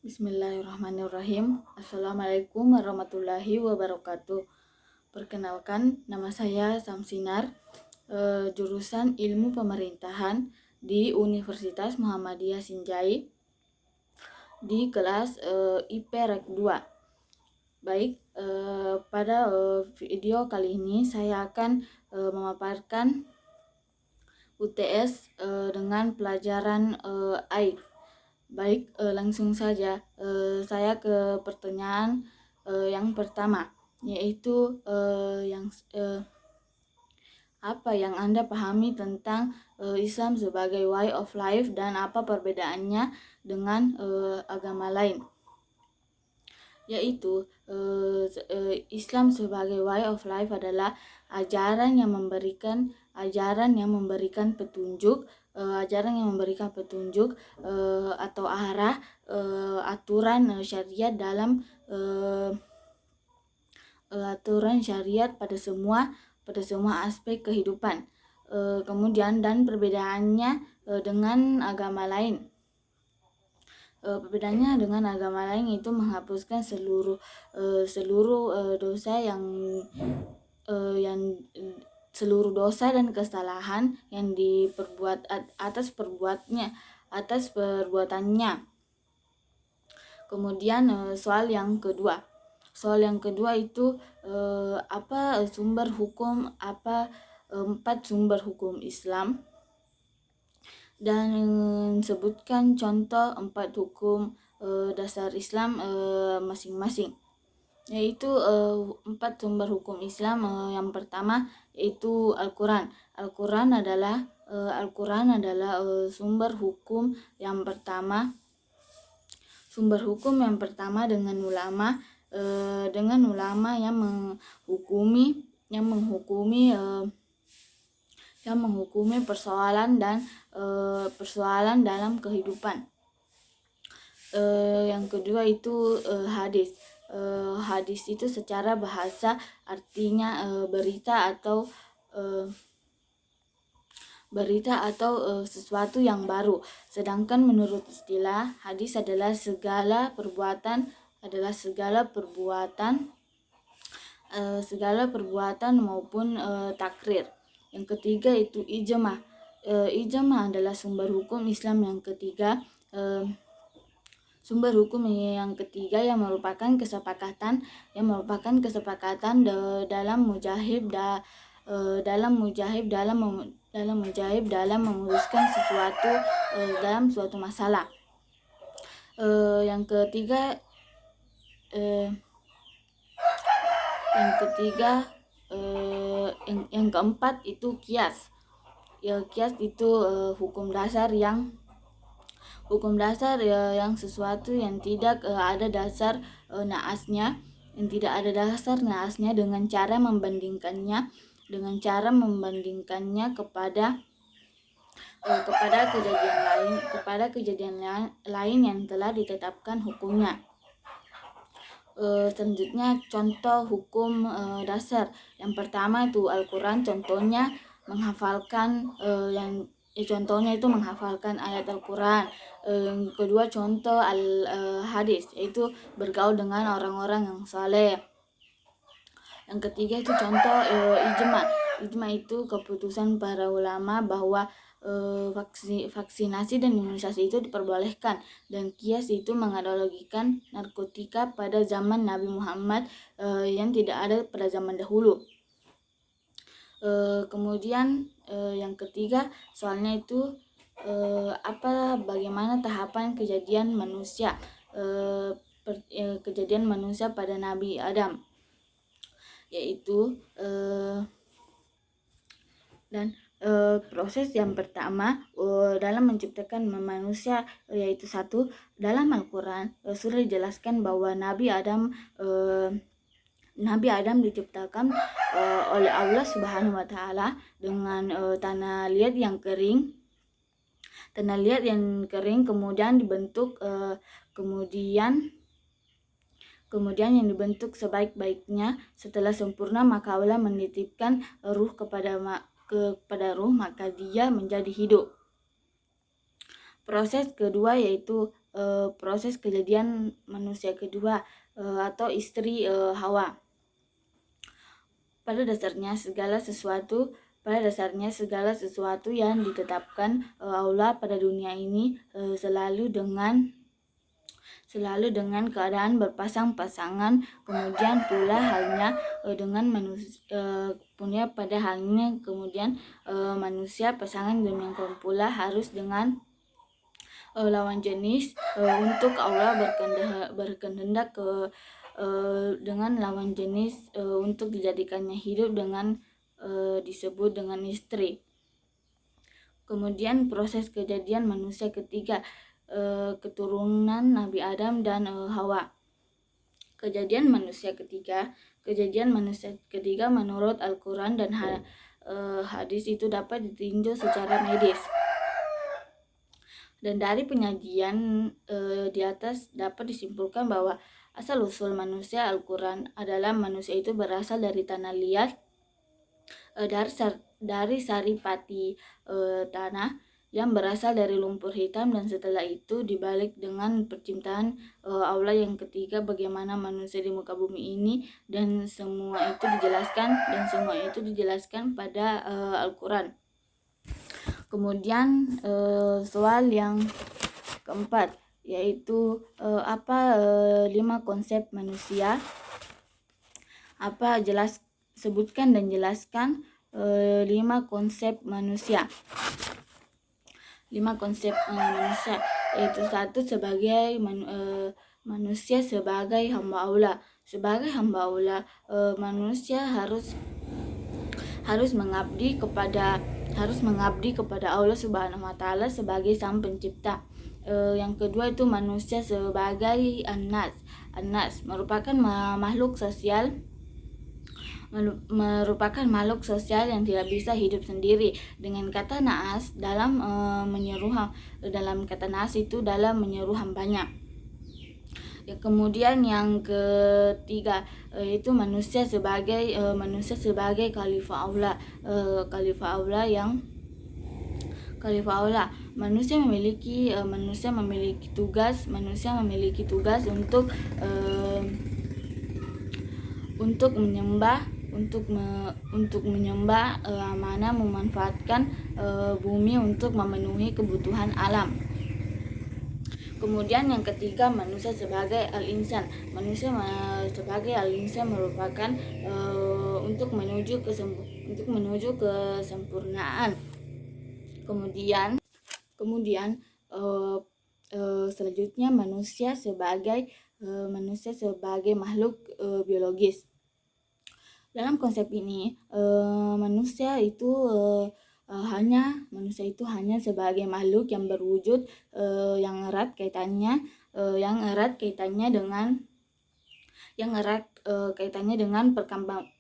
Bismillahirrahmanirrahim. Assalamualaikum warahmatullahi wabarakatuh. Perkenalkan, nama saya Samsinar, jurusan Ilmu Pemerintahan di Universitas Muhammadiyah Sinjai di kelas IP Rek 2. Baik, pada video kali ini saya akan memaparkan UTS dengan pelajaran AIK. Baik, langsung saja saya ke pertanyaan yang pertama, yaitu apa yang Anda pahami tentang Islam sebagai way of life dan apa perbedaannya dengan agama lain. Yaitu Islam sebagai way of life adalah ajaran yang memberikan petunjuk, atau arah, aturan syariat dalam aturan syariat pada semua aspek kehidupan. Kemudian dan perbedaannya dengan agama lain. Perbedaannya dengan agama lain itu menghapuskan seluruh dosa seluruh dosa dan kesalahan yang diperbuat atas perbuatannya. Kemudian soal yang kedua itu apa empat sumber hukum Islam, dan sebutkan contoh 4 hukum dasar Islam masing-masing. Yaitu 4 sumber hukum Islam. Yang pertama yaitu Al-Quran. Al-Quran adalah sumber hukum yang pertama. Dengan ulama yang menghukumi persoalan dalam kehidupan. Yang kedua itu hadis. Hadis itu secara bahasa artinya berita atau sesuatu yang baru. Sedangkan menurut istilah, hadis adalah segala perbuatan maupun takrir. Yang ketiga itu ijma. Ijma adalah sumber hukum Islam yang ketiga. Sumber hukum yang ketiga yang merupakan kesepakatan dalam mujahid dalam memutuskan sesuatu dalam suatu masalah. Yang keempat itu kias. Kias itu hukum dasar yang sesuatu yang tidak ada dasar naasnya, dengan cara membandingkannya kepada kejadian lain yang telah ditetapkan hukumnya. Selanjutnya contoh hukum dasar. Yang pertama itu Al-Quran, contohnya menghafalkan ayat Al-Quran. Yang kedua contoh hadis, yaitu bergaul dengan orang-orang yang saleh. Yang ketiga itu contoh ijma. Ijma itu keputusan para ulama bahwa vaksinasi dan imunisasi itu diperbolehkan, dan kias itu menganalogikan narkotika pada zaman Nabi Muhammad yang tidak ada pada zaman dahulu. Kemudian yang ketiga soalnya itu bagaimana tahapan kejadian manusia pada Nabi Adam, yaitu proses yang pertama dalam menciptakan manusia, yaitu satu, dalam Al-Quran sudah dijelaskan bahwa Nabi Adam diciptakan oleh Allah Subhanahu wa Ta'ala dengan tanah liat yang kering, kemudian dibentuk, kemudian yang dibentuk sebaik-baiknya. Setelah sempurna, maka Allah menitipkan ruh kepada ruh, maka dia menjadi hidup. Proses kedua yaitu proses kejadian manusia kedua atau istri Hawa. Pada dasarnya segala sesuatu yang ditetapkan Allah pada dunia ini selalu dengan keadaan berpasang-pasangan. Kemudian pula halnya dengan manusia, manusia pasangan demikian pula harus dengan lawan jenis untuk Allah berkehendak dengan lawan jenis untuk dijadikannya hidup dengan disebut dengan istri. Kemudian proses kejadian manusia ketiga, keturunan Nabi Adam dan Hawa. Kejadian manusia ketiga menurut Al-Quran dan hadis itu dapat ditinjau secara medis. Dan dari penyajian di atas dapat disimpulkan bahwa asal-usul manusia Al-Quran adalah manusia itu berasal dari tanah liat, dari saripati tanah yang berasal dari lumpur hitam, dan setelah itu dibalik dengan penciptaan Allah yang ketiga bagaimana manusia di muka bumi ini, dan semua itu dijelaskan pada Al-Quran. Kemudian soal yang keempat, yaitu apa 5 konsep manusia. Sebutkan dan jelaskan 5 konsep manusia. 5 konsep manusia, yaitu 1, sebagai manusia sebagai hamba Allah. Sebagai hamba Allah, manusia harus mengabdi kepada Allah Subhanahu wa taala sebagai Sang Pencipta. Yang kedua itu manusia sebagai An-Nas merupakan makhluk sosial yang tidak bisa hidup sendiri. Dengan kata naas dalam kata naas itu dalam menyeru hambanya. Kemudian yang ketiga itu manusia sebagai khalifah Allah. Manusia memiliki tugas untuk menyembah amanah, memanfaatkan bumi untuk memenuhi kebutuhan alam. Kemudian yang ketiga manusia sebagai al-insan. Manusia sebagai al-insan merupakan untuk menuju kesempurnaan. Kemudian selanjutnya manusia sebagai makhluk biologis. Dalam konsep ini manusia itu hanya sebagai makhluk yang berwujud yang erat kaitannya dengan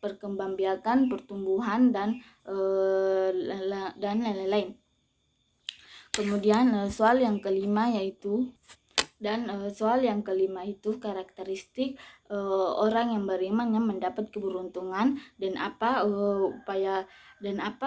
perkembangbiakan, pertumbuhan dan lain-lain. Kemudian soal yang kelima itu karakteristik orang yang beriman yang mendapat keberuntungan, dan apa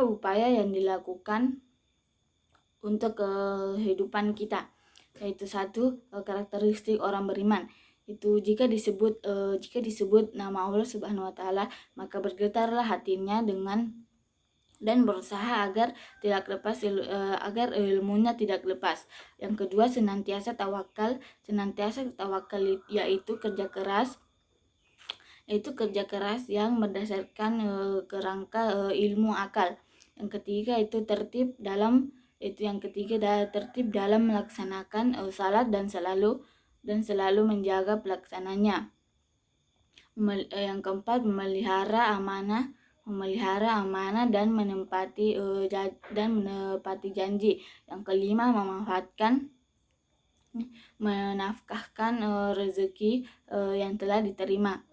upaya yang dilakukan untuk kehidupan kita. Yaitu 1, karakteristik orang beriman. Itu jika disebut nama Allah Subhanahu wa taala, maka bergetarlah hatinya dan berusaha agar ilmunya tidak lepas. Yang kedua, senantiasa tawakal, yaitu kerja keras yang berdasarkan kerangka ilmu akal. Yang ketiga itu tertib dalam melaksanakan salat dan selalu menjaga pelaksananya. Yang keempat, memelihara amanah dan menepati janji. Yang kelima, menafkahkan rezeki yang telah diterima.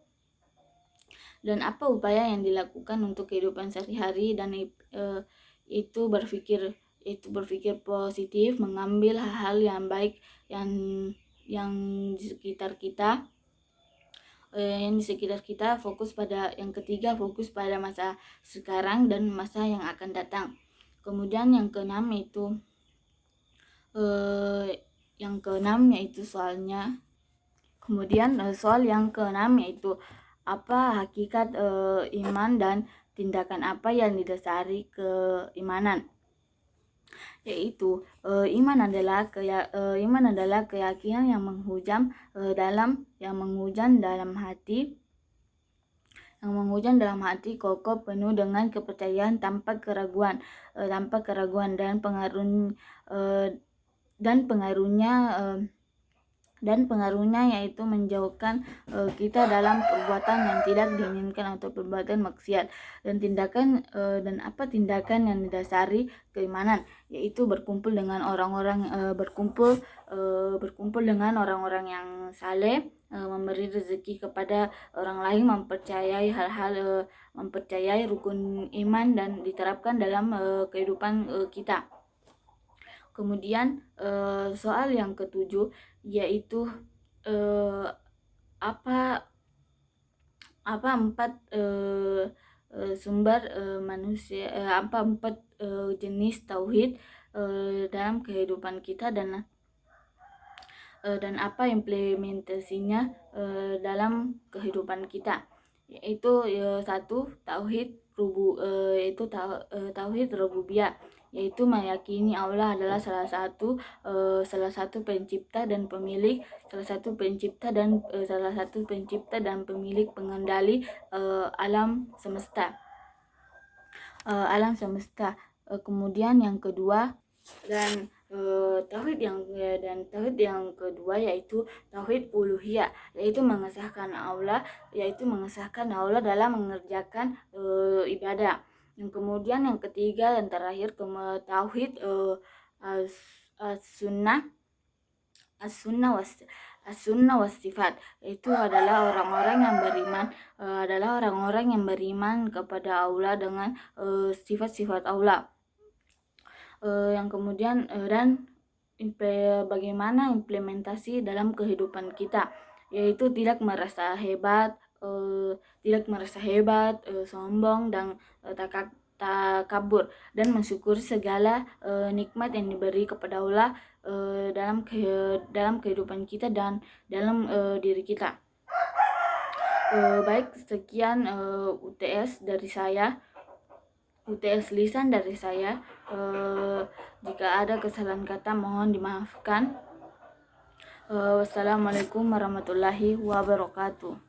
Dan apa upaya yang dilakukan untuk kehidupan sehari-hari, dan itu berpikir positif, mengambil hal-hal yang baik yang di sekitar kita. Fokus pada masa sekarang dan masa yang akan datang. Kemudian yang keenam itu yang keenam yaitu soalnya. Kemudian soal yang keenam yaitu apa hakikat iman dan tindakan apa yang didasari keimanan. Yaitu iman adalah keyakinan yang menghujam dalam hati kokoh penuh dengan kepercayaan tanpa keraguan dan pengaruhnya yaitu menjauhkan kita dalam perbuatan yang tidak diinginkan atau perbuatan maksiat, dan tindakan yang didasari keimanan yaitu berkumpul dengan orang-orang yang saleh, memberi rezeki kepada orang lain, mempercayai rukun iman dan diterapkan dalam kehidupan kita. Kemudian soal yang ketujuh yaitu apa empat jenis tauhid dalam kehidupan kita, dan apa implementasinya dalam kehidupan kita. Yaitu satu, tauhid rububiyah, yaitu meyakini Allah adalah salah satu pencipta dan pemilik, pemilik pengendali alam semesta. Kemudian yang kedua tauhid yang kedua yaitu tauhid uluhiyah, yaitu mengesahkan Allah dalam mengerjakan ibadah. Yang kemudian yang ketiga dan terakhir tauhid as-sunnah was sifat, itu adalah orang-orang yang beriman kepada Allah dengan sifat-sifat Allah. Yang kemudian dan bagaimana implementasi dalam kehidupan kita, yaitu tidak merasa hebat, sombong dan takabur, dan mensyukuri segala nikmat yang diberi kepada Allah dalam kehidupan kita dan dalam diri kita. Baik, sekian UTS lisan dari saya. Jika ada kesalahan kata mohon dimaafkan. Wassalamualaikum warahmatullahi wabarakatuh.